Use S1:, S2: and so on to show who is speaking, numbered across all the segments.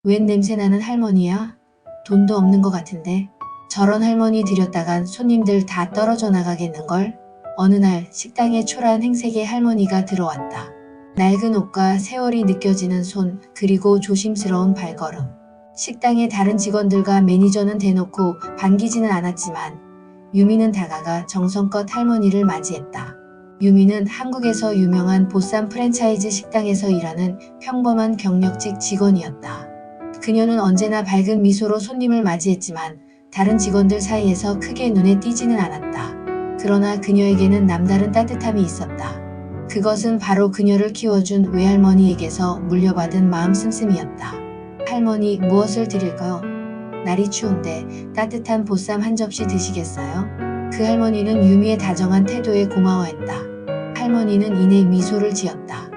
S1: 웬 냄새나는 할머니야? 돈도 없는 것 같은데. 저런 할머니 들였다간 손님들 다 떨어져 나가겠는걸? 어느 날 식당에 초라한 행색의 할머니가 들어왔다. 낡은 옷과 세월이 느껴지는 손, 그리고 조심스러운 발걸음. 식당의 다른 직원들과 매니저는 대놓고 반기지는 않았지만 유미는 다가가 정성껏 할머니를 맞이했다. 유미는 한국에서 유명한 보쌈 프랜차이즈 식당에서 일하는 평범한 경력직 직원이었다. 그녀는 언제나 밝은 미소로 손님을 맞이했지만 다른 직원들 사이에서 크게 눈에 띄지는 않았다. 그러나 그녀에게는 남다른 따뜻함이 있었다. 그것은 바로 그녀를 키워준 외할머니에게서 물려받은 마음 씀씀이었다. 할머니, 무엇을 드릴까요? 날이 추운데 따뜻한 보쌈 한 접시 드시겠어요? 그 할머니는 유미의 다정한 태도에 고마워했다. 할머니는 이내 미소를 지었다.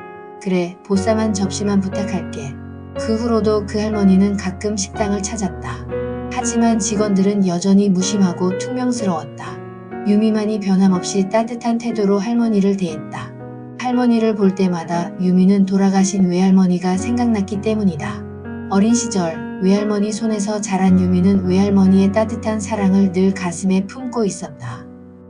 S1: 그래, 보쌈 한 접시만 부탁할게. 그 후로도 그 할머니는 가끔 식당을 찾았다. 하지만 직원들은 여전히 무심하고 퉁명스러웠다. 유미만이 변함없이 따뜻한 태도로 할머니를 대했다. 할머니를 볼 때마다 유미는 돌아가신 외할머니가 생각났기 때문이다. 어린 시절 외할머니 손에서 자란 유미는 외할머니의 따뜻한 사랑을 늘 가슴에 품고 있었다.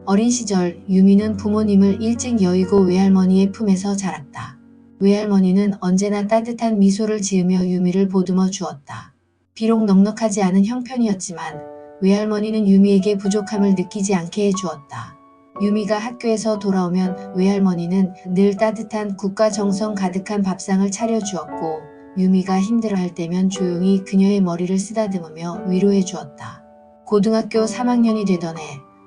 S1: 어린 시절 유미는 부모님을 일찍 여의고 외할머니의 품에서 자랐다. 외할머니는 언제나 따뜻한 미소를 지으며 유미를 보듬어 주었다. 비록 넉넉하지 않은 형편이었지만 외할머니는 유미에게 부족함을 느끼지 않게 해주었다. 유미가 학교에서 돌아오면 외할머니는 늘 따뜻한 국과 정성 가득한 밥상을 차려주었고 유미가 힘들어할 때면 조용히 그녀의 머리를 쓰다듬으며 위로해 주었다. 고등학교 3학년이 되던 해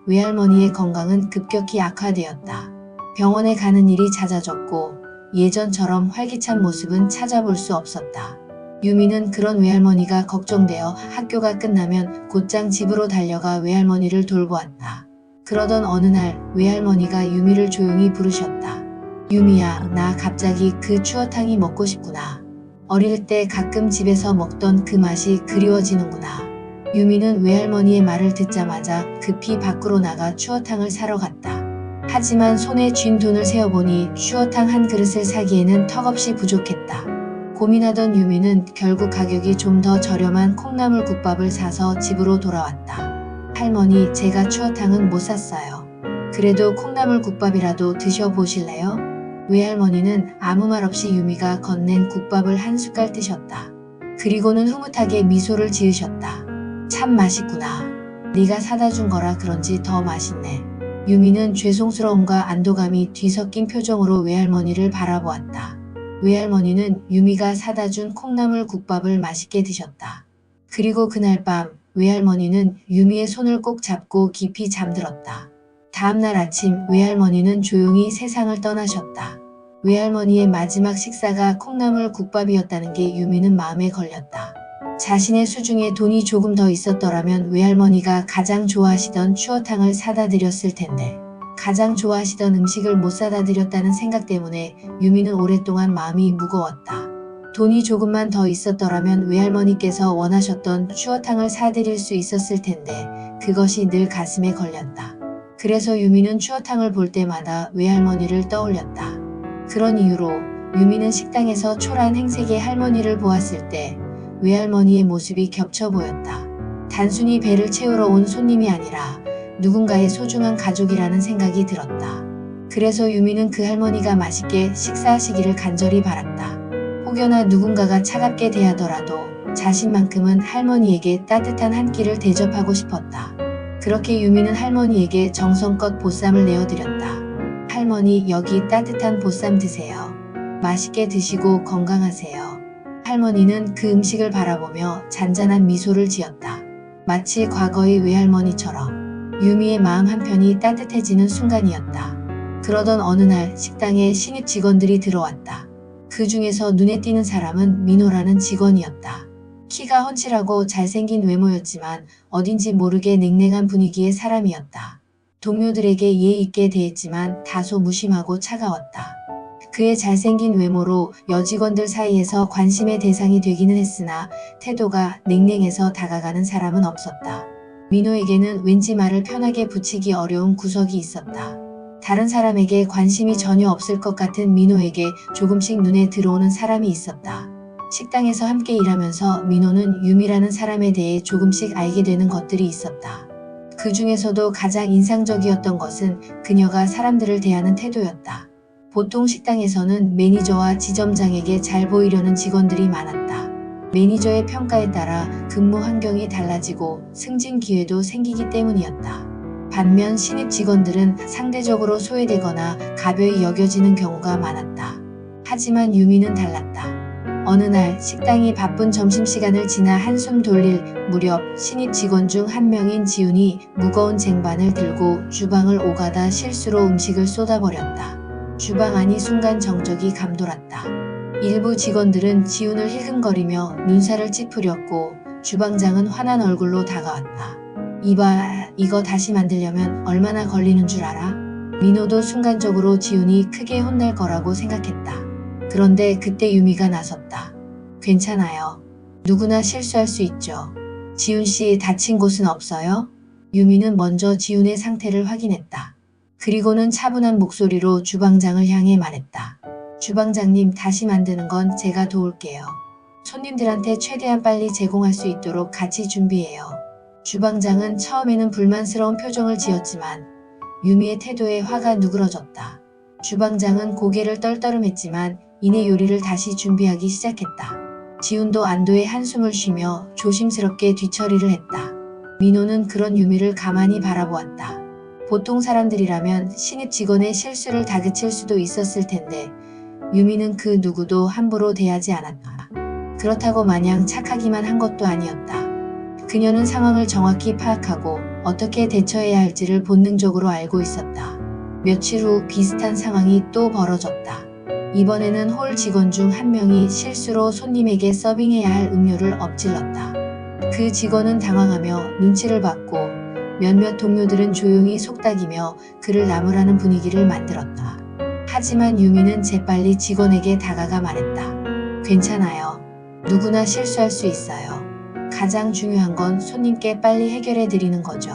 S1: 외할머니의 건강은 급격히 악화되었다. 병원에 가는 일이 잦아졌고 예전처럼 활기찬 모습은 찾아볼 수 없었다. 유미는 그런 외할머니가 걱정되어 학교가 끝나면 곧장 집으로 달려가 외할머니를 돌보았다. 그러던 어느 날 외할머니가 유미를 조용히 부르셨다. 유미야, 나 갑자기 그 추어탕이 먹고 싶구나. 어릴 때 가끔 집에서 먹던 그 맛이 그리워지는구나. 유미는 외할머니의 말을 듣자마자 급히 밖으로 나가 추어탕을 사러 갔다. 하지만 손에 쥔 돈을 세어보니 추어탕 한 그릇을 사기에는 턱없이 부족했다. 고민하던 유미는 결국 가격이 좀 더 저렴한 콩나물 국밥을 사서 집으로 돌아왔다. 할머니, 제가 추어탕은 못 샀어요. 그래도 콩나물 국밥이라도 드셔보실래요? 외할머니는 아무 말 없이 유미가 건넨 국밥을 한 숟갈 드셨다. 그리고는 흐뭇하게 미소를 지으셨다. 참 맛있구나. 네가 사다 준 거라 그런지 더 맛있네. 유미는 죄송스러움과 안도감이 뒤섞인 표정으로 외할머니를 바라보았다. 외할머니는 유미가 사다 준 콩나물 국밥을 맛있게 드셨다. 그리고 그날 밤 외할머니는 유미의 손을 꼭 잡고 깊이 잠들었다. 다음날 아침 외할머니는 조용히 세상을 떠나셨다. 외할머니의 마지막 식사가 콩나물 국밥이었다는 게 유미는 마음에 걸렸다. 자신의 수중에 돈이 조금 더 있었더라면 외할머니가 가장 좋아하시던 추어탕을 사다 드렸을 텐데 가장 좋아하시던 음식을 못 사다 드렸다는 생각 때문에 유미는 오랫동안 마음이 무거웠다. 돈이 조금만 더 있었더라면 외할머니께서 원하셨던 추어탕을 사드릴 수 있었을 텐데 그것이 늘 가슴에 걸렸다. 그래서 유미는 추어탕을 볼 때마다 외할머니를 떠올렸다. 그런 이유로 유미는 식당에서 초라한 행색의 할머니를 보았을 때 외할머니의 모습이 겹쳐 보였다. 단순히 배를 채우러 온 손님이 아니라 누군가의 소중한 가족이라는 생각이 들었다. 그래서 유미는 그 할머니가 맛있게 식사하시기를 간절히 바랐다. 혹여나 누군가가 차갑게 대하더라도 자신만큼은 할머니에게 따뜻한 한 끼를 대접하고 싶었다. 그렇게 유미는 할머니에게 정성껏 보쌈을 내어드렸다. 할머니, 여기 따뜻한 보쌈 드세요. 맛있게 드시고 건강하세요. 할머니는 그 음식을 바라보며 잔잔한 미소를 지었다. 마치 과거의 외할머니처럼 유미의 마음 한편이 따뜻해지는 순간이었다. 그러던 어느 날 식당에 신입 직원들이 들어왔다. 그 중에서 눈에 띄는 사람은 민호라는 직원이었다. 키가 훤칠하고 잘생긴 외모였지만 어딘지 모르게 냉랭한 분위기의 사람이었다. 동료들에게 예의 있게 대했지만 다소 무심하고 차가웠다. 그의 잘생긴 외모로 여직원들 사이에서 관심의 대상이 되기는 했으나 태도가 냉랭해서 다가가는 사람은 없었다. 민호에게는 왠지 말을 편하게 붙이기 어려운 구석이 있었다. 다른 사람에게 관심이 전혀 없을 것 같은 민호에게 조금씩 눈에 들어오는 사람이 있었다. 식당에서 함께 일하면서 민호는 유미라는 사람에 대해 조금씩 알게 되는 것들이 있었다. 그 중에서도 가장 인상적이었던 것은 그녀가 사람들을 대하는 태도였다. 보통 식당에서는 매니저와 지점장에게 잘 보이려는 직원들이 많았다. 매니저의 평가에 따라 근무 환경이 달라지고 승진 기회도 생기기 때문이었다. 반면 신입 직원들은 상대적으로 소외되거나 가벼이 여겨지는 경우가 많았다. 하지만 유미는 달랐다. 어느 날 식당이 바쁜 점심시간을 지나 한숨 돌릴 무렵 신입 직원 중 한 명인 지훈이 무거운 쟁반을 들고 주방을 오가다 실수로 음식을 쏟아버렸다. 주방 안이 순간 정적이 감돌았다. 일부 직원들은 지훈을 힐끔거리며 눈살을 찌푸렸고 주방장은 화난 얼굴로 다가왔다. 이봐, 이거 다시 만들려면 얼마나 걸리는 줄 알아? 민호도 순간적으로 지훈이 크게 혼날 거라고 생각했다. 그런데 그때 유미가 나섰다. 괜찮아요. 누구나 실수할 수 있죠. 지훈 씨 다친 곳은 없어요? 유미는 먼저 지훈의 상태를 확인했다. 그리고는 차분한 목소리로 주방장을 향해 말했다. 주방장님, 다시 만드는 건 제가 도울게요. 손님들한테 최대한 빨리 제공할 수 있도록 같이 준비해요. 주방장은 처음에는 불만스러운 표정을 지었지만 유미의 태도에 화가 누그러졌다. 주방장은 고개를 떨떠름했지만 이내 요리를 다시 준비하기 시작했다. 지훈도 안도의 한숨을 쉬며 조심스럽게 뒤처리를 했다. 민호는 그런 유미를 가만히 바라보았다. 보통 사람들이라면 신입 직원의 실수를 다그칠 수도 있었을 텐데 유미는 그 누구도 함부로 대하지 않았다. 그렇다고 마냥 착하기만 한 것도 아니었다. 그녀는 상황을 정확히 파악하고 어떻게 대처해야 할지를 본능적으로 알고 있었다. 며칠 후 비슷한 상황이 또 벌어졌다. 이번에는 홀 직원 중 한 명이 실수로 손님에게 서빙해야 할 음료를 엎질렀다. 그 직원은 당황하며 눈치를 받고 몇몇 동료들은 조용히 속닥이며 그를 나무라는 분위기를 만들었다. 하지만 유미는 재빨리 직원에게 다가가 말했다. 괜찮아요. 누구나 실수할 수 있어요. 가장 중요한 건 손님께 빨리 해결해 드리는 거죠.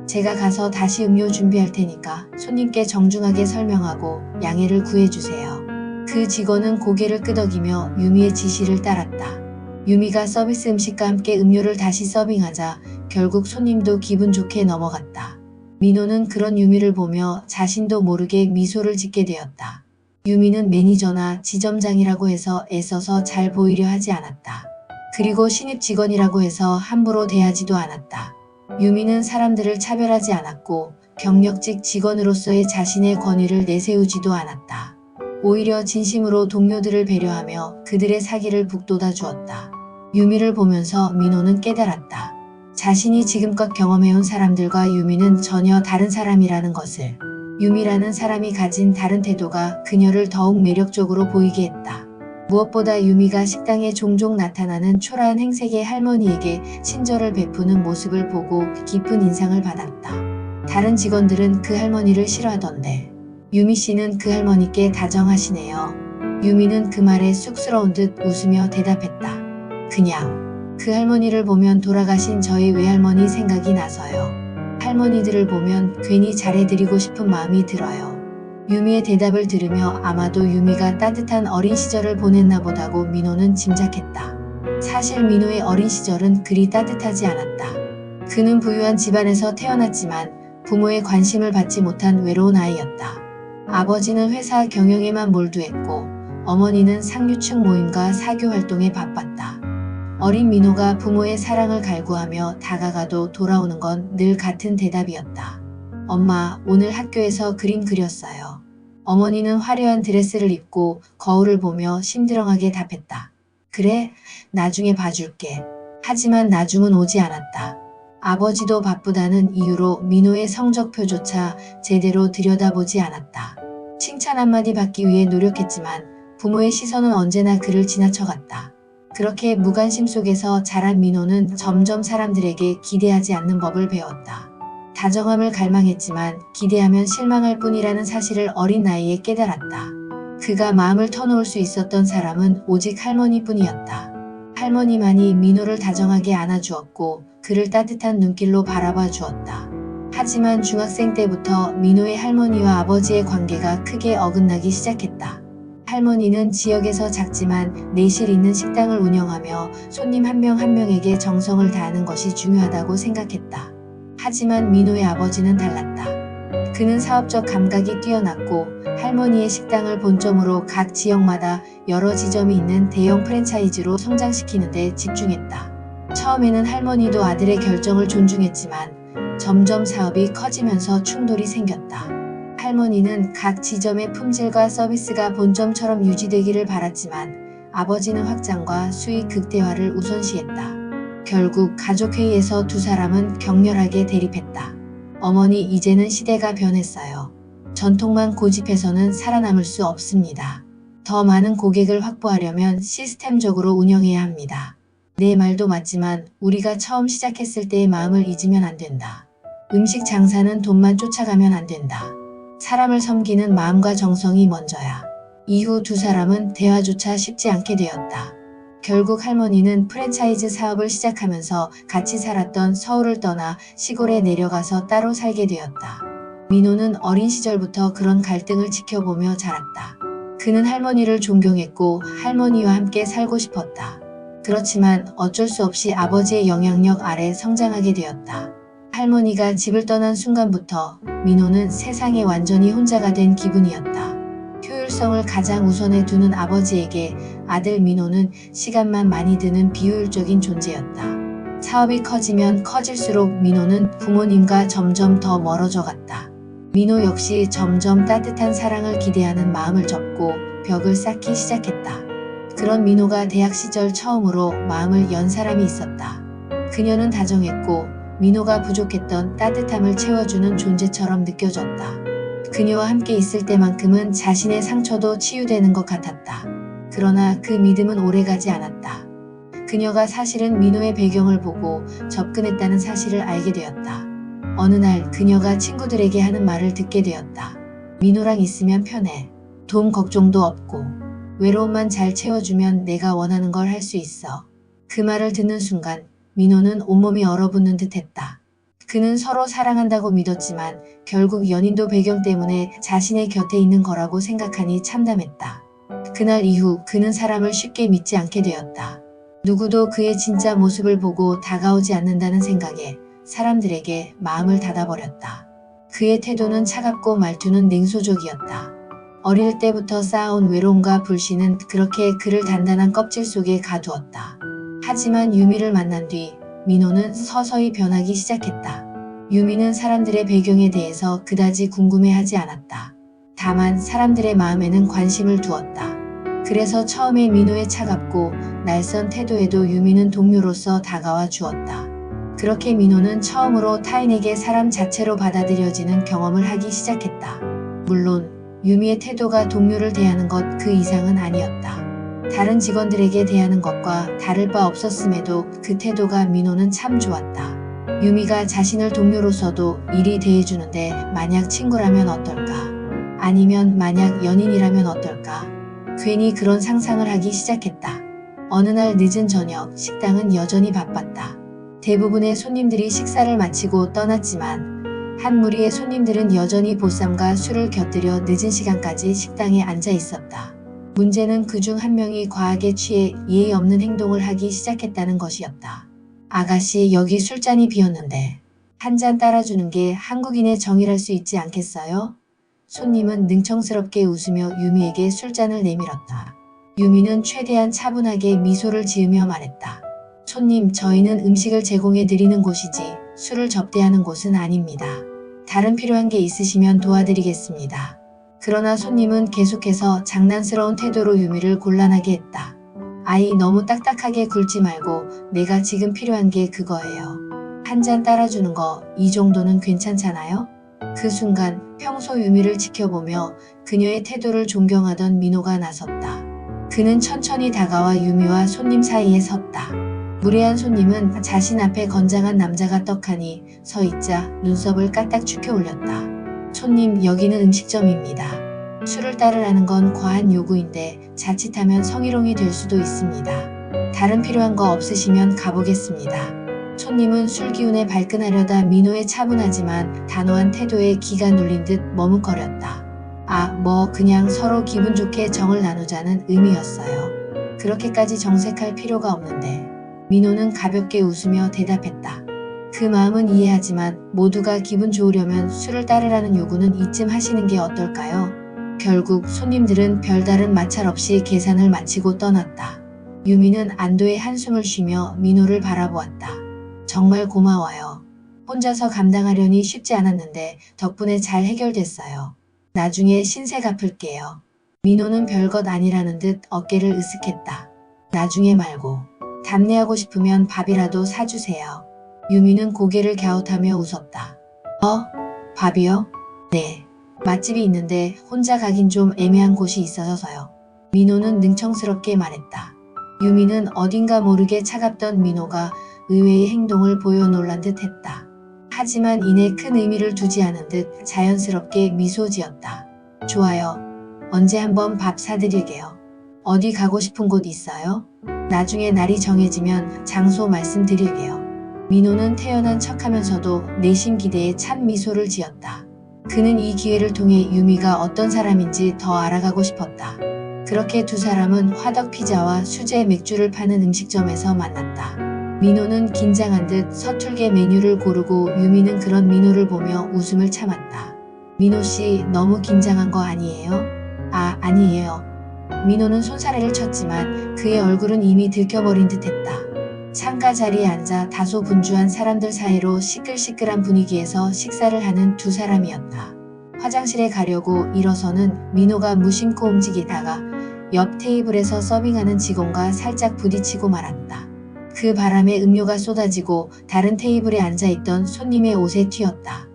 S1: 제가 가서 다시 음료 준비할 테니까 손님께 정중하게 설명하고 양해를 구해주세요. 그 직원은 고개를 끄덕이며 유미의 지시를 따랐다. 유미가 서비스 음식과 함께 음료를 다시 서빙하자 결국 손님도 기분 좋게 넘어갔다. 민호는 그런 유미를 보며 자신도 모르게 미소를 짓게 되었다. 유미는 매니저나 지점장이라고 해서 애써서 잘 보이려 하지 않았다. 그리고 신입 직원이라고 해서 함부로 대하지도 않았다. 유미는 사람들을 차별하지 않았고 경력직 직원으로서의 자신의 권위를 내세우지도 않았다. 오히려 진심으로 동료들을 배려하며 그들의 사기를 북돋아 주었다. 유미를 보면서 민호는 깨달았다. 자신이 지금껏 경험해온 사람들과 유미는 전혀 다른 사람이라는 것을. 유미라는 사람이 가진 다른 태도가 그녀를 더욱 매력적으로 보이게 했다. 무엇보다 유미가 식당에 종종 나타나는 초라한 행색의 할머니에게 친절을 베푸는 모습을 보고 깊은 인상을 받았다. 다른 직원들은 그 할머니를 싫어하던데 유미 씨는 그 할머니께 다정하시네요. 유미는 그 말에 쑥스러운 듯 웃으며 대답했다. 그냥 그 할머니를 보면 돌아가신 저희 외할머니 생각이 나서요. 할머니들을 보면 괜히 잘해드리고 싶은 마음이 들어요. 유미의 대답을 들으며 아마도 유미가 따뜻한 어린 시절을 보냈나 보다고 민호는 짐작했다. 사실 민호의 어린 시절은 그리 따뜻하지 않았다. 그는 부유한 집안에서 태어났지만 부모의 관심을 받지 못한 외로운 아이였다. 아버지는 회사 경영에만 몰두했고 어머니는 상류층 모임과 사교 활동에 바빴다. 어린 민호가 부모의 사랑을 갈구하며 다가가도 돌아오는 건 늘 같은 대답이었다. 엄마, 오늘 학교에서 그림 그렸어요. 어머니는 화려한 드레스를 입고 거울을 보며 심드렁하게 답했다. 그래? 나중에 봐줄게. 하지만 나중은 오지 않았다. 아버지도 바쁘다는 이유로 민호의 성적표조차 제대로 들여다보지 않았다. 칭찬 한마디 받기 위해 노력했지만 부모의 시선은 언제나 그를 지나쳐갔다. 그렇게 무관심 속에서 자란 민호는 점점 사람들에게 기대하지 않는 법을 배웠다. 다정함을 갈망했지만 기대하면 실망할 뿐이라는 사실을 어린 나이에 깨달았다. 그가 마음을 터놓을 수 있었던 사람은 오직 할머니뿐이었다. 할머니만이 민호를 다정하게 안아주었고 그를 따뜻한 눈길로 바라봐 주었다. 하지만 중학생 때부터 민호의 할머니와 아버지의 관계가 크게 어긋나기 시작했다. 할머니는 지역에서 작지만 내실 있는 식당을 운영하며 손님 한 명 한 명에게 정성을 다하는 것이 중요하다고 생각했다. 하지만 민호의 아버지는 달랐다. 그는 사업적 감각이 뛰어났고 할머니의 식당을 본점으로 각 지역마다 여러 지점이 있는 대형 프랜차이즈로 성장시키는 데 집중했다. 처음에는 할머니도 아들의 결정을 존중했지만 점점 사업이 커지면서 충돌이 생겼다. 할머니는 각 지점의 품질과 서비스가 본점처럼 유지되기를 바랐지만 아버지는 확장과 수익 극대화를 우선시했다. 결국 가족회의에서 두 사람은 격렬하게 대립했다. 어머니, 이제는 시대가 변했어요. 전통만 고집해서는 살아남을 수 없습니다. 더 많은 고객을 확보하려면 시스템적으로 운영해야 합니다. 내 말도 맞지만 우리가 처음 시작했을 때의 마음을 잊으면 안 된다. 음식 장사는 돈만 쫓아가면 안 된다. 사람을 섬기는 마음과 정성이 먼저야. 이후 두 사람은 대화조차 쉽지 않게 되었다. 결국 할머니는 프랜차이즈 사업을 시작하면서 같이 살았던 서울을 떠나 시골에 내려가서 따로 살게 되었다. 민호는 어린 시절부터 그런 갈등을 지켜보며 자랐다. 그는 할머니를 존경했고 할머니와 함께 살고 싶었다. 그렇지만 어쩔 수 없이 아버지의 영향력 아래 성장하게 되었다. 할머니가 집을 떠난 순간부터 민호는 세상에 완전히 혼자가 된 기분이었다. 효율성을 가장 우선에 두는 아버지에게 아들 민호는 시간만 많이 드는 비효율적인 존재였다. 사업이 커지면 커질수록 민호는 부모님과 점점 더 멀어져 갔다. 민호 역시 점점 따뜻한 사랑을 기대하는 마음을 접고 벽을 쌓기 시작했다. 그런 민호가 대학 시절 처음으로 마음을 연 사람이 있었다. 그녀는 다정했고 민호가 부족했던 따뜻함을 채워주는 존재처럼 느껴졌다. 그녀와 함께 있을 때만큼은 자신의 상처도 치유되는 것 같았다. 그러나 그 믿음은 오래가지 않았다. 그녀가 사실은 민호의 배경을 보고 접근했다는 사실을 알게 되었다. 어느 날 그녀가 친구들에게 하는 말을 듣게 되었다. 민호랑 있으면 편해. 돈 걱정도 없고 외로움만 잘 채워주면 내가 원하는 걸 할 수 있어. 그 말을 듣는 순간 민호는 온몸이 얼어붙는 듯 했다. 그는 서로 사랑한다고 믿었지만 결국 연인도 배경 때문에 자신의 곁에 있는 거라고 생각하니 참담했다. 그날 이후 그는 사람을 쉽게 믿지 않게 되었다. 누구도 그의 진짜 모습을 보고 다가오지 않는다는 생각에 사람들에게 마음을 닫아버렸다. 그의 태도는 차갑고 말투는 냉소적이었다. 어릴 때부터 쌓아온 외로움과 불신은 그렇게 그를 단단한 껍질 속에 가두었다. 하지만 유미를 만난 뒤 민호는 서서히 변하기 시작했다. 유미는 사람들의 배경에 대해서 그다지 궁금해하지 않았다. 다만 사람들의 마음에는 관심을 두었다. 그래서 처음에 민호의 차갑고 날선 태도에도 유미는 동료로서 다가와 주었다. 그렇게 민호는 처음으로 타인에게 사람 자체로 받아들여지는 경험을 하기 시작했다. 물론 유미의 태도가 동료를 대하는 것 그 이상은 아니었다. 다른 직원들에게 대하는 것과 다를 바 없었음에도 그 태도가 민호는 참 좋았다. 유미가 자신을 동료로서도 이리 대해주는데 만약 친구라면 어떨까? 아니면 만약 연인이라면 어떨까? 괜히 그런 상상을 하기 시작했다. 어느 날 늦은 저녁 식당은 여전히 바빴다. 대부분의 손님들이 식사를 마치고 떠났지만 한 무리의 손님들은 여전히 보쌈과 술을 곁들여 늦은 시간까지 식당에 앉아 있었다. 문제는 그중 한 명이 과하게 취해 예의 없는 행동을 하기 시작했다는 것이었다. 아가씨, 여기 술잔이 비었는데 한 잔 따라주는 게 한국인의 정이랄 수 있지 않겠어요? 손님은 능청스럽게 웃으며 유미에게 술잔을 내밀었다. 유미는 최대한 차분하게 미소를 지으며 말했다. 손님, 저희는 음식을 제공해 드리는 곳이지 술을 접대하는 곳은 아닙니다. 다른 필요한 게 있으시면 도와드리겠습니다. 그러나 손님은 계속해서 장난스러운 태도로 유미를 곤란하게 했다. 아이, 너무 딱딱하게 굴지 말고 내가 지금 필요한 게 그거예요. 한 잔 따라주는 거 이 정도는 괜찮잖아요? 그 순간 평소 유미를 지켜보며 그녀의 태도를 존경하던 민호가 나섰다. 그는 천천히 다가와 유미와 손님 사이에 섰다. 무례한 손님은 자신 앞에 건장한 남자가 떡하니 서 있자 눈썹을 까딱 축혀 올렸다. 손님, 여기는 음식점입니다. 술을 따르라는 건 과한 요구인데 자칫하면 성희롱이 될 수도 있습니다. 다른 필요한 거 없으시면 가보겠습니다. 손님은 술 기운에 발끈하려다 민호의 차분하지만 단호한 태도에 기가 눌린 듯 머뭇거렸다. 그냥 서로 기분 좋게 정을 나누자는 의미였어요. 그렇게까지 정색할 필요가 없는데. 민호는 가볍게 웃으며 대답했다. 그 마음은 이해하지만 모두가 기분 좋으려면 술을 따르라는 요구는 이쯤 하시는 게 어떨까요? 결국 손님들은 별다른 마찰 없이 계산을 마치고 떠났다. 유미는 안도의 한숨을 쉬며 민호를 바라보았다. 정말 고마워요. 혼자서 감당하려니 쉽지 않았는데 덕분에 잘 해결됐어요. 나중에 신세 갚을게요. 민호는 별것 아니라는 듯 어깨를 으쓱했다. 나중에 말고. 답례하고 싶으면 밥이라도 사주세요. 유미는 고개를 갸웃하며 웃었다. 밥이요? 네. 맛집이 있는데 혼자 가긴 좀 애매한 곳이 있어서요. 민호는 능청스럽게 말했다. 유미는 어딘가 모르게 차갑던 민호가 의외의 행동을 보여 놀란 듯 했다. 하지만 이내 큰 의미를 두지 않은 듯 자연스럽게 미소 지었다. 좋아요. 언제 한번 밥 사드릴게요. 어디 가고 싶은 곳 있어요? 나중에 날이 정해지면 장소 말씀드릴게요. 민호는 태연한 척하면서도 내심 기대에 찬 미소를 지었다. 그는 이 기회를 통해 유미가 어떤 사람인지 더 알아가고 싶었다. 그렇게 두 사람은 화덕피자와 수제 맥주를 파는 음식점에서 만났다. 민호는 긴장한 듯 서툴게 메뉴를 고르고 유미는 그런 민호를 보며 웃음을 참았다. 민호씨 너무 긴장한 거 아니에요? 아니에요. 민호는 손사래를 쳤지만 그의 얼굴은 이미 들켜버린 듯했다. 창가 자리에 앉아 다소 분주한 사람들 사이로 시끌시끌한 분위기에서 식사를 하는 두 사람이었다. 화장실에 가려고 일어서는 민호가 무심코 움직이다가 옆 테이블에서 서빙하는 직원과 살짝 부딪히고 말았다. 그 바람에 음료가 쏟아지고 다른 테이블에 앉아있던 손님의 옷에 튀었다.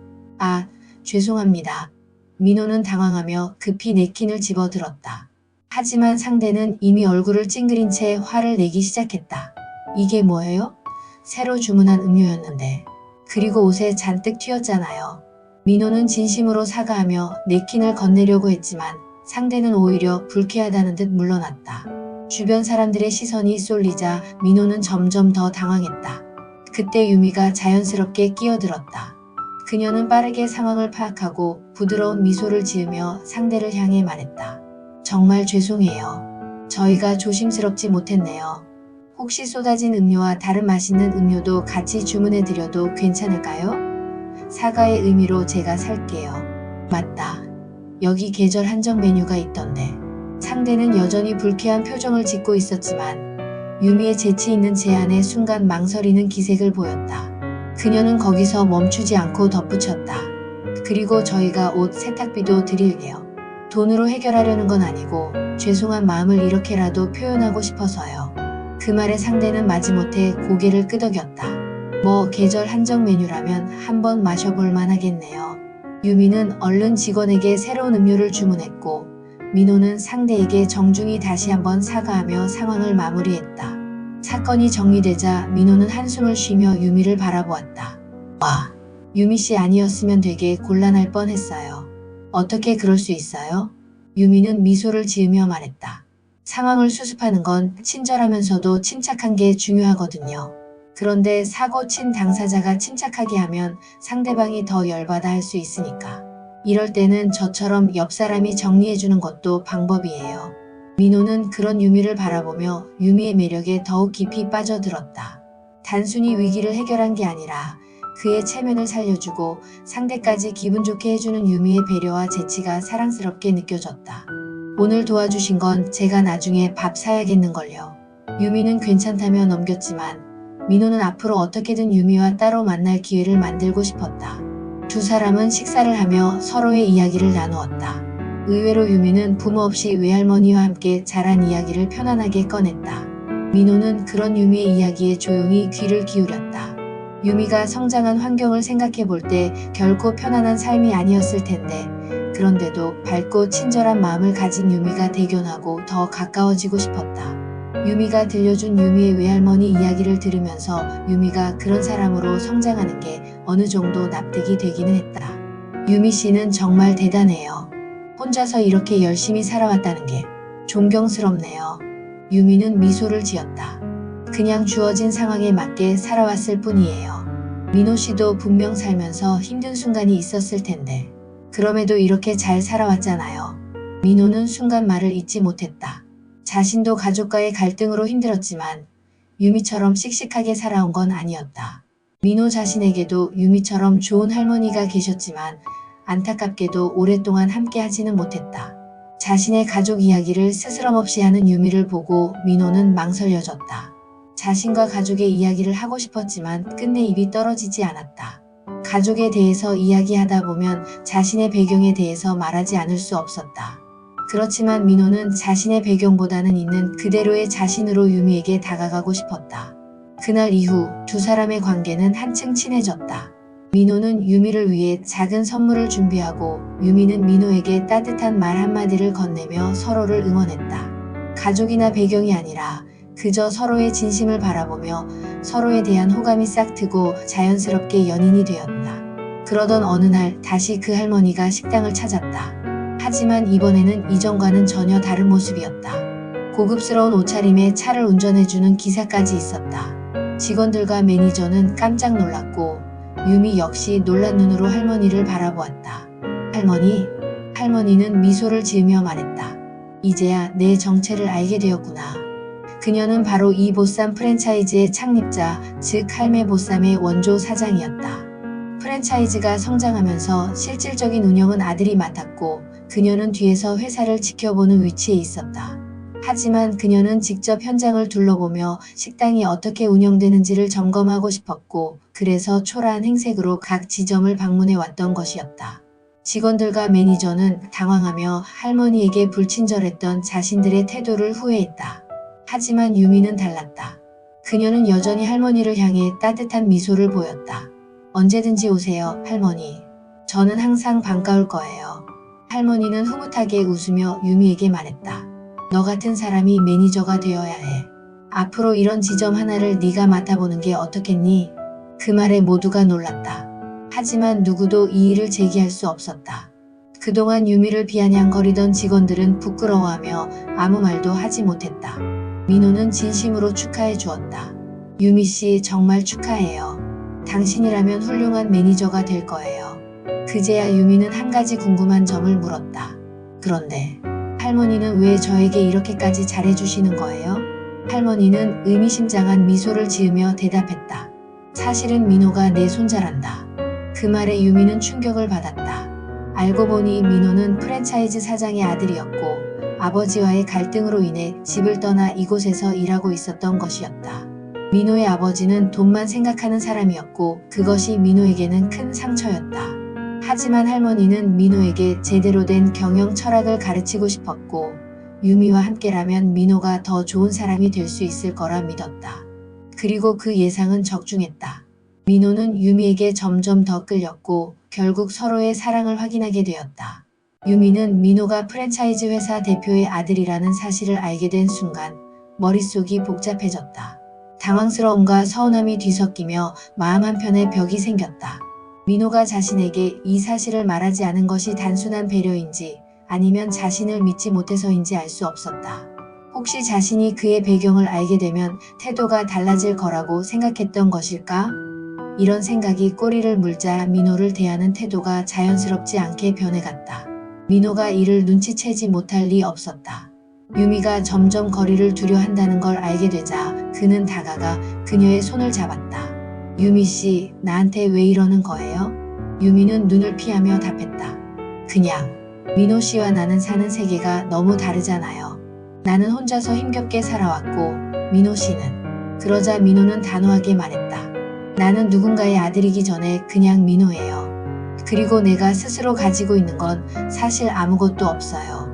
S1: 죄송합니다. 민호는 당황하며 급히 냅킨을 집어들었다. 하지만 상대는 이미 얼굴을 찡그린 채 화를 내기 시작했다. 이게 뭐예요? 새로 주문한 음료였는데. 그리고 옷에 잔뜩 튀었잖아요. 민호는 진심으로 사과하며 냅킨을 건네려고 했지만 상대는 오히려 불쾌하다는 듯 물러났다. 주변 사람들의 시선이 쏠리자 민호는 점점 더 당황했다. 그때 유미가 자연스럽게 끼어들었다. 그녀는 빠르게 상황을 파악하고 부드러운 미소를 지으며 상대를 향해 말했다. 정말 죄송해요. 저희가 조심스럽지 못했네요. 혹시 쏟아진 음료와 다른 맛있는 음료도 같이 주문해드려도 괜찮을까요? 사과의 의미로 제가 살게요. 맞다. 여기 계절 한정 메뉴가 있던데. 상대는 여전히 불쾌한 표정을 짓고 있었지만 유미의 재치 있는 제안에 순간 망설이는 기색을 보였다. 그녀는 거기서 멈추지 않고 덧붙였다. 그리고 저희가 옷 세탁비도 드릴게요. 돈으로 해결하려는 건 아니고 죄송한 마음을 이렇게라도 표현하고 싶어서요. 그 말에 상대는 마지못해 고개를 끄덕였다. 계절 한정 메뉴라면 한번 마셔볼 만하겠네요. 유미는 얼른 직원에게 새로운 음료를 주문했고 민호는 상대에게 정중히 다시 한번 사과하며 상황을 마무리했다. 사건이 정리되자 민호는 한숨을 쉬며 유미를 바라보았다. 유미씨 아니었으면 되게 곤란할 뻔했어요. 어떻게 그럴 수 있어요? 유미는 미소를 지으며 말했다. 상황을 수습하는 건 친절하면서도 침착한 게 중요하거든요. 그런데 사고 친 당사자가 침착하게 하면 상대방이 더 열받아 할 수 있으니까. 이럴 때는 저처럼 옆 사람이 정리해주는 것도 방법이에요. 민호는 그런 유미를 바라보며 유미의 매력에 더욱 깊이 빠져들었다. 단순히 위기를 해결한 게 아니라 그의 체면을 살려주고 상대까지 기분 좋게 해주는 유미의 배려와 재치가 사랑스럽게 느껴졌다. 오늘 도와주신 건 제가 나중에 밥 사야겠는걸요. 유미는 괜찮다며 넘겼지만 민호는 앞으로 어떻게든 유미와 따로 만날 기회를 만들고 싶었다. 두 사람은 식사를 하며 서로의 이야기를 나누었다. 의외로 유미는 부모 없이 외할머니와 함께 자란 이야기를 편안하게 꺼냈다. 민호는 그런 유미의 이야기에 조용히 귀를 기울였다. 유미가 성장한 환경을 생각해 볼 때 결코 편안한 삶이 아니었을 텐데 그런데도 밝고 친절한 마음을 가진 유미가 대견하고 더 가까워지고 싶었다. 유미가 들려준 유미의 외할머니 이야기를 들으면서 유미가 그런 사람으로 성장하는 게 어느 정도 납득이 되기는 했다. 유미 씨는 정말 대단해요. 혼자서 이렇게 열심히 살아왔다는 게 존경스럽네요. 유미는 미소를 지었다. 그냥 주어진 상황에 맞게 살아왔을 뿐이에요. 민호 씨도 분명 살면서 힘든 순간이 있었을 텐데 그럼에도 이렇게 잘 살아왔잖아요. 민호는 순간 말을 잇지 못했다. 자신도 가족과의 갈등으로 힘들었지만 유미처럼 씩씩하게 살아온 건 아니었다. 민호 자신에게도 유미처럼 좋은 할머니가 계셨지만 안타깝게도 오랫동안 함께하지는 못했다. 자신의 가족 이야기를 스스럼없이 하는 유미를 보고 민호는 망설여졌다. 자신과 가족의 이야기를 하고 싶었지만 끝내 입이 떨어지지 않았다. 가족에 대해서 이야기하다 보면 자신의 배경에 대해서 말하지 않을 수 없었다. 그렇지만 민호는 자신의 배경보다는 있는 그대로의 자신으로 유미에게 다가가고 싶었다. 그날 이후 두 사람의 관계는 한층 친해졌다. 민호는 유미를 위해 작은 선물을 준비하고 유미는 민호에게 따뜻한 말 한마디를 건네며 서로를 응원했다. 가족이나 배경이 아니라 그저 서로의 진심을 바라보며 서로에 대한 호감이 싹트고 자연스럽게 연인이 되었다. 그러던 어느 날 다시 그 할머니가 식당을 찾았다. 하지만 이번에는 이전과는 전혀 다른 모습이었다. 고급스러운 옷차림에 차를 운전해주는 기사까지 있었다. 직원들과 매니저는 깜짝 놀랐고 유미 역시 놀란 눈으로 할머니를 바라보았다. 할머니? 할머니는 미소를 지으며 말했다. 이제야 내 정체를 알게 되었구나. 그녀는 바로 이 보쌈 프랜차이즈의 창립자, 즉 할매 보쌈의 원조 사장이었다. 프랜차이즈가 성장하면서 실질적인 운영은 아들이 맡았고 그녀는 뒤에서 회사를 지켜보는 위치에 있었다. 하지만 그녀는 직접 현장을 둘러보며 식당이 어떻게 운영되는지를 점검하고 싶었고 그래서 초라한 행색으로 각 지점을 방문해 왔던 것이었다. 직원들과 매니저는 당황하며 할머니에게 불친절했던 자신들의 태도를 후회했다. 하지만 유미는 달랐다. 그녀는 여전히 할머니를 향해 따뜻한 미소를 보였다. 언제든지 오세요, 할머니. 저는 항상 반가울 거예요. 할머니는 흐뭇하게 웃으며 유미에게 말했다. 너 같은 사람이 매니저가 되어야 해. 앞으로 이런 지점 하나를 네가 맡아보는 게 어떻겠니? 그 말에 모두가 놀랐다. 하지만 누구도 이 일을 제기할 수 없었다. 그동안 유미를 비아냥거리던 직원들은 부끄러워하며 아무 말도 하지 못했다. 민호는 진심으로 축하해 주었다. 유미 씨 정말 축하해요. 당신이라면 훌륭한 매니저가 될 거예요. 그제야 유미는 한 가지 궁금한 점을 물었다. 그런데 할머니는 왜 저에게 이렇게까지 잘해주시는 거예요? 할머니는 의미심장한 미소를 지으며 대답했다. 사실은 민호가 내 손자란다. 그 말에 유미는 충격을 받았다. 알고 보니 민호는 프랜차이즈 사장의 아들이었고 아버지와의 갈등으로 인해 집을 떠나 이곳에서 일하고 있었던 것이었다. 민호의 아버지는 돈만 생각하는 사람이었고 그것이 민호에게는 큰 상처였다. 하지만 할머니는 민호에게 제대로 된 경영 철학을 가르치고 싶었고 유미와 함께라면 민호가 더 좋은 사람이 될 수 있을 거라 믿었다. 그리고 그 예상은 적중했다. 민호는 유미에게 점점 더 끌렸고 결국 서로의 사랑을 확인하게 되었다. 유미는 민호가 프랜차이즈 회사 대표의 아들이라는 사실을 알게 된 순간 머릿속이 복잡해졌다. 당황스러움과 서운함이 뒤섞이며 마음 한편에 벽이 생겼다. 민호가 자신에게 이 사실을 말하지 않은 것이 단순한 배려인지 아니면 자신을 믿지 못해서인지 알 수 없었다. 혹시 자신이 그의 배경을 알게 되면 태도가 달라질 거라고 생각했던 것일까? 이런 생각이 꼬리를 물자 민호를 대하는 태도가 자연스럽지 않게 변해갔다. 민호가 이를 눈치채지 못할 리 없었다. 유미가 점점 거리를 두려 한다는 걸 알게 되자 그는 다가가 그녀의 손을 잡았다. 유미 씨, 나한테 왜 이러는 거예요? 유미는 눈을 피하며 답했다. 그냥 민호 씨와 나는 사는 세계가 너무 다르잖아요. 나는 혼자서 힘겹게 살아왔고 민호 씨는. 그러자 민호는 단호하게 말했다. 나는 누군가의 아들이기 전에 그냥 민호예요. 그리고 내가 스스로 가지고 있는 건 사실 아무것도 없어요.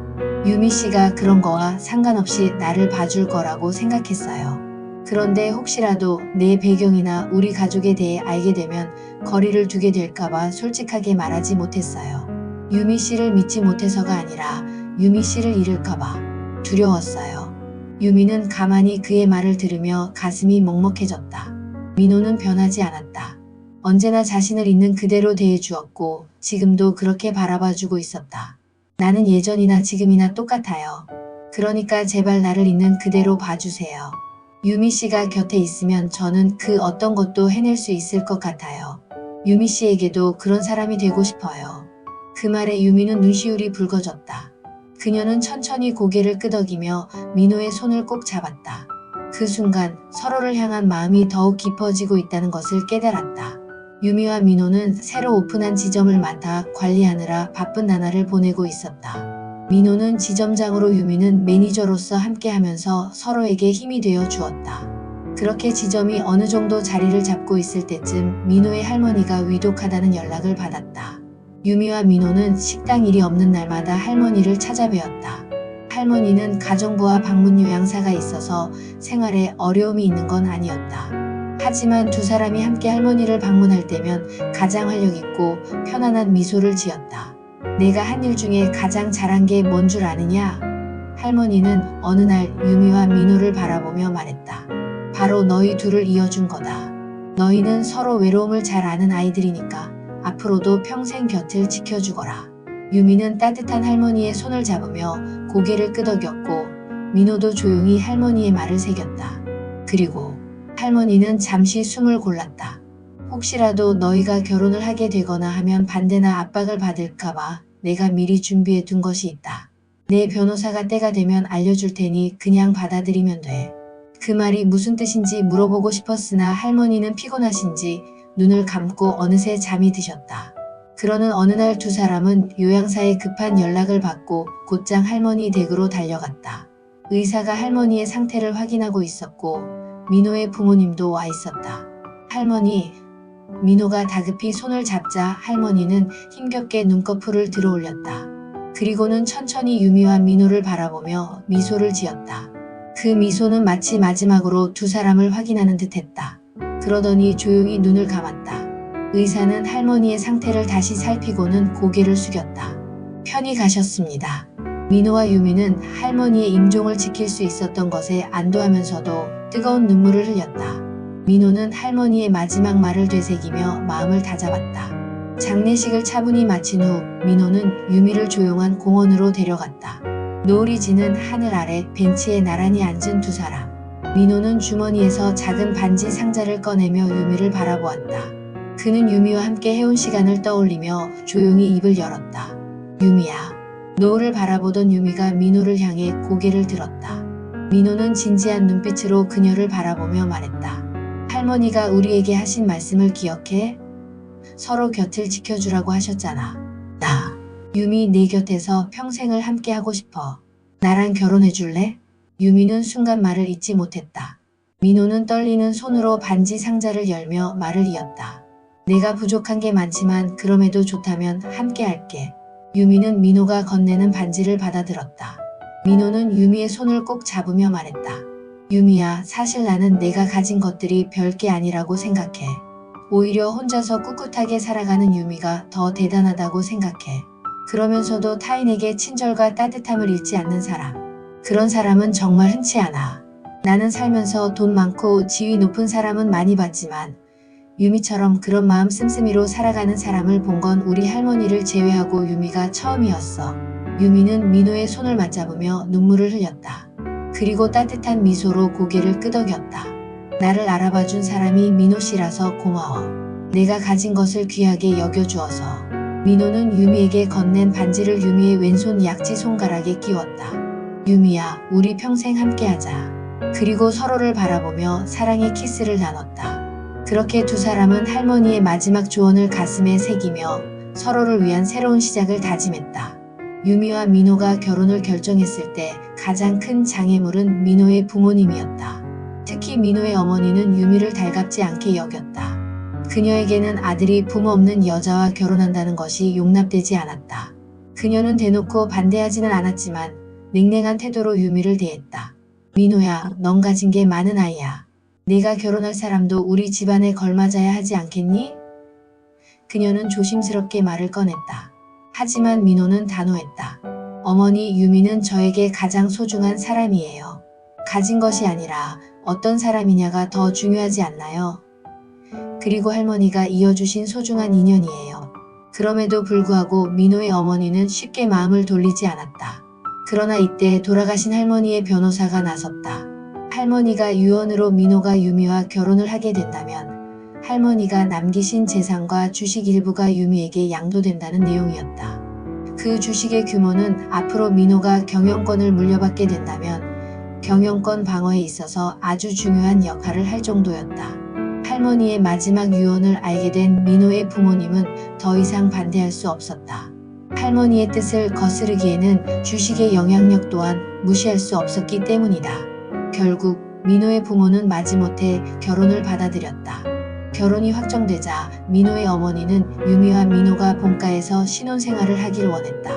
S1: 유미 씨가 그런 거와 상관없이 나를 봐줄 거라고 생각했어요. 그런데 혹시라도 내 배경이나 우리 가족에 대해 알게 되면 거리를 두게 될까봐 솔직하게 말하지 못했어요. 유미 씨를 믿지 못해서가 아니라 유미 씨를 잃을까봐 두려웠어요. 유미는 가만히 그의 말을 들으며 가슴이 먹먹해졌다. 민호는 변하지 않았다. 언제나 자신을 있는 그대로 대해주었고 지금도 그렇게 바라봐주고 있었다. 나는 예전이나 지금이나 똑같아요. 그러니까 제발 나를 있는 그대로 봐주세요. 유미 씨가 곁에 있으면 저는 그 어떤 것도 해낼 수 있을 것 같아요. 유미 씨에게도 그런 사람이 되고 싶어요. 그 말에 유미는 눈시울이 붉어졌다. 그녀는 천천히 고개를 끄덕이며 민호의 손을 꼭 잡았다. 그 순간 서로를 향한 마음이 더욱 깊어지고 있다는 것을 깨달았다. 유미와 민호는 새로 오픈한 지점을 맡아 관리하느라 바쁜 나날을 보내고 있었다. 민호는 지점장으로, 유미는 매니저로서 함께하면서 서로에게 힘이 되어 주었다. 그렇게 지점이 어느 정도 자리를 잡고 있을 때쯤 민호의 할머니가 위독하다는 연락을 받았다. 유미와 민호는 식당 일이 없는 날마다 할머니를 찾아뵈었다. 할머니는 가정부와 방문 요양사가 있어서 생활에 어려움이 있는 건 아니었다. 하지만 두 사람이 함께 할머니를 방문할 때면 가장 활력있고 편안한 미소를 지었다. 내가 한 일 중에 가장 잘한 게 뭔 줄 아느냐? 할머니는 어느 날 유미와 민호를 바라보며 말했다. 바로 너희 둘을 이어준 거다. 너희는 서로 외로움을 잘 아는 아이들이니까 앞으로도 평생 곁을 지켜주거라. 유미는 따뜻한 할머니의 손을 잡으며 고개를 끄덕였고 민호도 조용히 할머니의 말을 새겼다. 그리고 할머니는 잠시 숨을 골랐다. 혹시라도 너희가 결혼을 하게 되거나 하면 반대나 압박을 받을까봐 내가 미리 준비해 둔 것이 있다. 내 변호사가 때가 되면 알려줄 테니 그냥 받아들이면 돼. 그 말이 무슨 뜻인지 물어보고 싶었으나 할머니는 피곤하신지 눈을 감고 어느새 잠이 드셨다. 그러는 어느 날 두 사람은 요양사에 급한 연락을 받고 곧장 할머니 댁으로 달려갔다. 의사가 할머니의 상태를 확인하고 있었고 민호의 부모님도 와 있었다. 할머니, 민호가 다급히 손을 잡자 할머니는 힘겹게 눈꺼풀을 들어 올렸다. 그리고는 천천히 유미와 민호를 바라보며 미소를 지었다. 그 미소는 마치 마지막으로 두 사람을 확인하는 듯 했다. 그러더니 조용히 눈을 감았다. 의사는 할머니의 상태를 다시 살피고는 고개를 숙였다. 편히 가셨습니다. 민호와 유미는 할머니의 임종을 지킬 수 있었던 것에 안도하면서도 뜨거운 눈물을 흘렸다. 민호는 할머니의 마지막 말을 되새기며 마음을 다잡았다. 장례식을 차분히 마친 후 민호는 유미를 조용한 공원으로 데려갔다. 노을이 지는 하늘 아래 벤치에 나란히 앉은 두 사람. 민호는 주머니에서 작은 반지 상자를 꺼내며 유미를 바라보았다. 그는 유미와 함께 해온 시간을 떠올리며 조용히 입을 열었다. 유미야. 노을을 바라보던 유미가 민호를 향해 고개를 들었다. 민호는 진지한 눈빛으로 그녀를 바라보며 말했다. 할머니가 우리에게 하신 말씀을 기억해? 서로 곁을 지켜주라고 하셨잖아. 나, 유미 내 곁에서 평생을 함께하고 싶어. 나랑 결혼해줄래? 유미는 순간 말을 잇지 못했다. 민호는 떨리는 손으로 반지 상자를 열며 말을 이었다. 내가 부족한 게 많지만 그럼에도 좋다면 함께할게. 유미는 민호가 건네는 반지를 받아들었다. 민호는 유미의 손을 꼭 잡으며 말했다. 유미야, 사실 나는 내가 가진 것들이 별게 아니라고 생각해. 오히려 혼자서 꿋꿋하게 살아가는 유미가 더 대단하다고 생각해. 그러면서도 타인에게 친절과 따뜻함을 잃지 않는 사람. 그런 사람은 정말 흔치 않아. 나는 살면서 돈 많고 지위 높은 사람은 많이 봤지만 유미처럼 그런 마음 씀씀이로 살아가는 사람을 본 건 우리 할머니를 제외하고 유미가 처음이었어. 유미는 민호의 손을 맞잡으며 눈물을 흘렸다. 그리고 따뜻한 미소로 고개를 끄덕였다. 나를 알아봐준 사람이 민호 씨라서 고마워. 내가 가진 것을 귀하게 여겨주어서. 민호는 유미에게 건넨 반지를 유미의 왼손 약지 손가락에 끼웠다. 유미야, 우리 평생 함께하자. 그리고 서로를 바라보며 사랑의 키스를 나눴다. 그렇게 두 사람은 할머니의 마지막 조언을 가슴에 새기며 서로를 위한 새로운 시작을 다짐했다. 유미와 민호가 결혼을 결정했을 때 가장 큰 장애물은 민호의 부모님이었다. 특히 민호의 어머니는 유미를 달갑지 않게 여겼다. 그녀에게는 아들이 부모 없는 여자와 결혼한다는 것이 용납되지 않았다. 그녀는 대놓고 반대하지는 않았지만 냉랭한 태도로 유미를 대했다. 민호야, 넌 가진 게 많은 아이야. 내가 결혼할 사람도 우리 집안에 걸맞아야 하지 않겠니? 그녀는 조심스럽게 말을 꺼냈다. 하지만 민호는 단호했다. 어머니, 유미는 저에게 가장 소중한 사람이에요. 가진 것이 아니라 어떤 사람이냐가 더 중요하지 않나요? 그리고 할머니가 이어주신 소중한 인연이에요. 그럼에도 불구하고 민호의 어머니는 쉽게 마음을 돌리지 않았다. 그러나 이때 돌아가신 할머니의 변호사가 나섰다. 할머니가 유언으로 민호가 유미와 결혼을 하게 된다면 할머니가 남기신 재산과 주식 일부가 유미에게 양도된다는 내용이었다. 그 주식의 규모는 앞으로 민호가 경영권을 물려받게 된다면 경영권 방어에 있어서 아주 중요한 역할을 할 정도였다. 할머니의 마지막 유언을 알게 된 민호의 부모님은 더 이상 반대할 수 없었다. 할머니의 뜻을 거스르기에는 주식의 영향력 또한 무시할 수 없었기 때문이다. 결국 민호의 부모는 마지못해 결혼을 받아들였다. 결혼이 확정되자 민호의 어머니는 유미와 민호가 본가에서 신혼생활을 하길 원했다.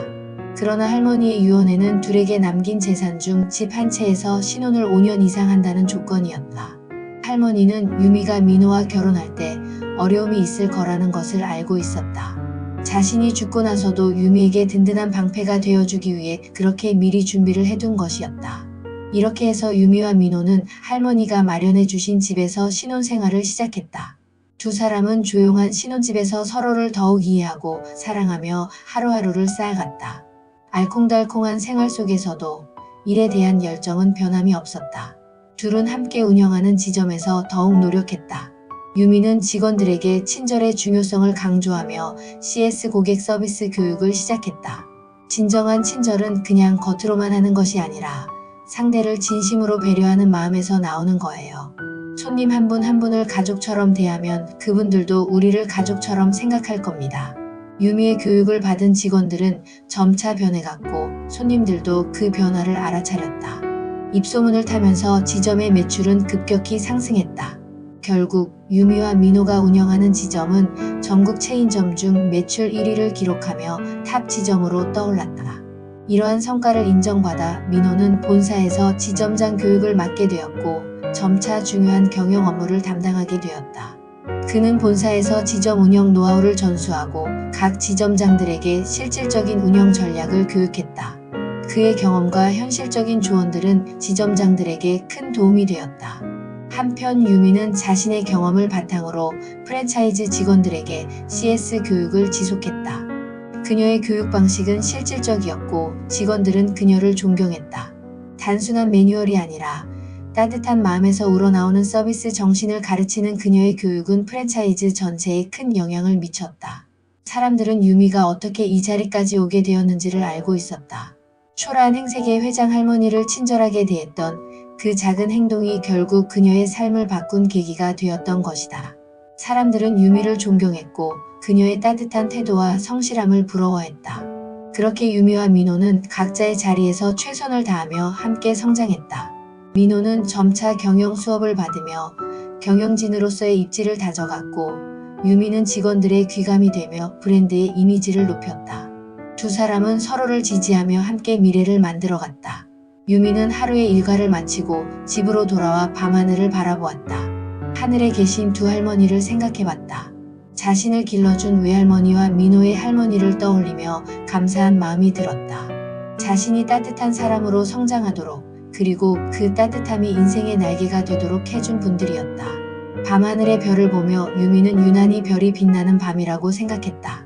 S1: 그러나 할머니의 유언에는 둘에게 남긴 재산 중 집 한 채에서 신혼을 5년 이상 한다는 조건이었다. 할머니는 유미가 민호와 결혼할 때 어려움이 있을 거라는 것을 알고 있었다. 자신이 죽고 나서도 유미에게 든든한 방패가 되어주기 위해 그렇게 미리 준비를 해둔 것이었다. 이렇게 해서 유미와 민호는 할머니가 마련해 주신 집에서 신혼생활을 시작했다. 두 사람은 조용한 신혼집에서 서로를 더욱 이해하고 사랑하며 하루하루를 쌓아갔다. 알콩달콩한 생활 속에서도 일에 대한 열정은 변함이 없었다. 둘은 함께 운영하는 지점에서 더욱 노력했다. 유미는 직원들에게 친절의 중요성을 강조하며 CS 고객 서비스 교육을 시작했다. 진정한 친절은 그냥 겉으로만 하는 것이 아니라 상대를 진심으로 배려하는 마음에서 나오는 거예요. 손님 한 분 한 분을 가족처럼 대하면 그분들도 우리를 가족처럼 생각할 겁니다. 유미의 교육을 받은 직원들은 점차 변해갔고 손님들도 그 변화를 알아차렸다. 입소문을 타면서 지점의 매출은 급격히 상승했다. 결국 유미와 민호가 운영하는 지점은 전국 체인점 중 매출 1위를 기록하며 탑 지점으로 떠올랐다. 이러한 성과를 인정받아 민호는 본사에서 지점장 교육을 맡게 되었고 점차 중요한 경영 업무를 담당하게 되었다. 그는 본사에서 지점 운영 노하우를 전수하고 각 지점장들에게 실질적인 운영 전략을 교육했다. 그의 경험과 현실적인 조언들은 지점장들에게 큰 도움이 되었다. 한편 유미는 자신의 경험을 바탕으로 프랜차이즈 직원들에게 CS 교육을 지속했다. 그녀의 교육 방식은 실질적이었고 직원들은 그녀를 존경했다. 단순한 매뉴얼이 아니라 따뜻한 마음에서 우러나오는 서비스 정신을 가르치는 그녀의 교육은 프랜차이즈 전체에 큰 영향을 미쳤다. 사람들은 유미가 어떻게 이 자리까지 오게 되었는지를 알고 있었다. 초라한 행색의 회장 할머니를 친절하게 대했던 그 작은 행동이 결국 그녀의 삶을 바꾼 계기가 되었던 것이다. 사람들은 유미를 존경했고 그녀의 따뜻한 태도와 성실함을 부러워했다. 그렇게 유미와 민호는 각자의 자리에서 최선을 다하며 함께 성장했다. 민호는 점차 경영 수업을 받으며 경영진으로서의 입지를 다져갔고 유미는 직원들의 귀감이 되며 브랜드의 이미지를 높였다. 두 사람은 서로를 지지하며 함께 미래를 만들어갔다. 유미는 하루의 일과를 마치고 집으로 돌아와 밤하늘을 바라보았다. 하늘에 계신 두 할머니를 생각해봤다. 자신을 길러준 외할머니와 민호의 할머니를 떠올리며 감사한 마음이 들었다. 자신이 따뜻한 사람으로 성장하도록 그리고 그 따뜻함이 인생의 날개가 되도록 해준 분들이었다. 밤하늘의 별을 보며 유미는 유난히 별이 빛나는 밤이라고 생각했다.